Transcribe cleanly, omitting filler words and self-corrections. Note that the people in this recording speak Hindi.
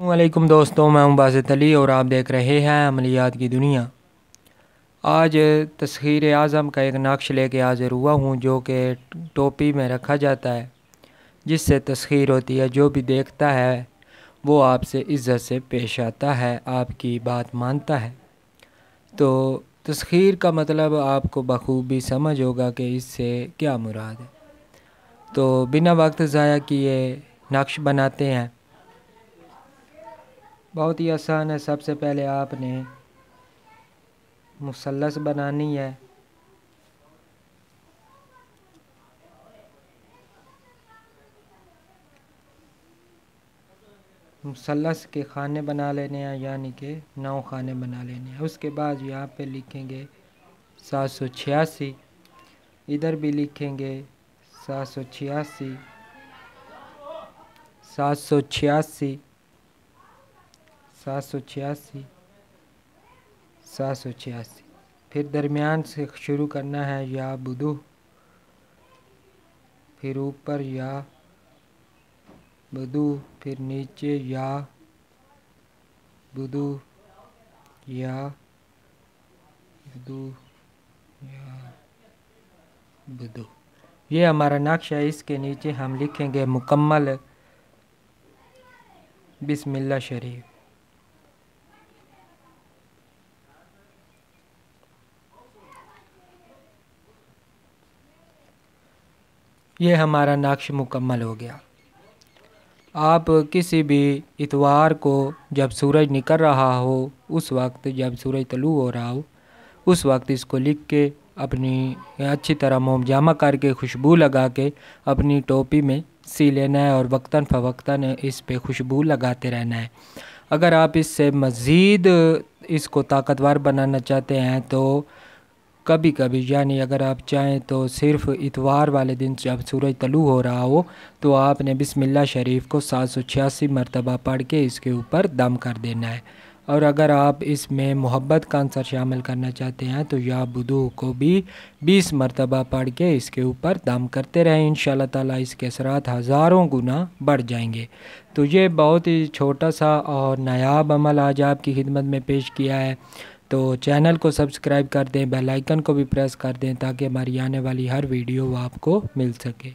वालेकुम दोस्तों, मैं हूं बासित अली और आप देख रहे हैं अमलियात की दुनिया। आज तस्खीर आज़म का एक नक्श लेके हाज़िर हुआ हूं जो कि टोपी में रखा जाता है, जिससे तस्खीर होती है। जो भी देखता है वो आपसे इज़्ज़त से पेश आता है, आपकी बात मानता है। तो तस्खीर का मतलब आपको बखूबी समझ होगा कि इससे क्या मुराद है। तो बिना वक्त ज़ाया किए नक्श बनाते हैं। बहुत ही आसान है। सबसे पहले आपने मुसल्लस बनानी है। मुसल्लस के खाने बना लेने हैं, यानी कि 9 खाने बना लेने हैं। उसके बाद यहाँ पे लिखेंगे 786, इधर भी लिखेंगे 786, 786, 786, 786। फिर दरमियान से शुरू करना है या बुदू, फिर ऊपर या बुदू, फिर नीचे या बुदू, या बुदू, या बुदू। ये हमारा नक्शा है। इसके नीचे हम लिखेंगे मुकम्मल बिस्मिल्लाह शरीफ। ये हमारा नक्श मुकम्मल हो गया। आप किसी भी इतवार को जब सूरज निकल रहा हो, उस वक्त जब सूरज तलू हो रहा हो, उस वक्त इसको लिख के अपनी अच्छी तरह मोम जामा करके खुशबू लगा के अपनी टोपी में सी लेना है और वक्तन फ़वक्तन इस पे खुशबू लगाते रहना है। अगर आप इससे मज़ीद इसको ताकतवर बनाना चाहते हैं तो कभी कभी, यानी अगर आप चाहें तो सिर्फ़ इतवार वाले दिन जब सूरज तलू हो रहा हो तो आपने बिस्मिल्लाह शरीफ को 786 मरतबा पढ़ के इसके ऊपर दम कर देना है। और अगर आप इसमें मोहब्बत का आंसर शामिल करना चाहते हैं तो या बुदू को भी 20 मरतबा पढ़ के इसके ऊपर दम करते रहें। इंशाअल्लाह ताला इसके असरात हज़ारों गुना बढ़ जाएंगे। तो ये बहुत ही छोटा सा और नायाब अमल आज आपकी खिदमत में पेश किया है। तो चैनल को सब्सक्राइब कर दें, बेल आइकन को भी प्रेस कर दें ताकि हमारी आने वाली हर वीडियो आपको मिल सके।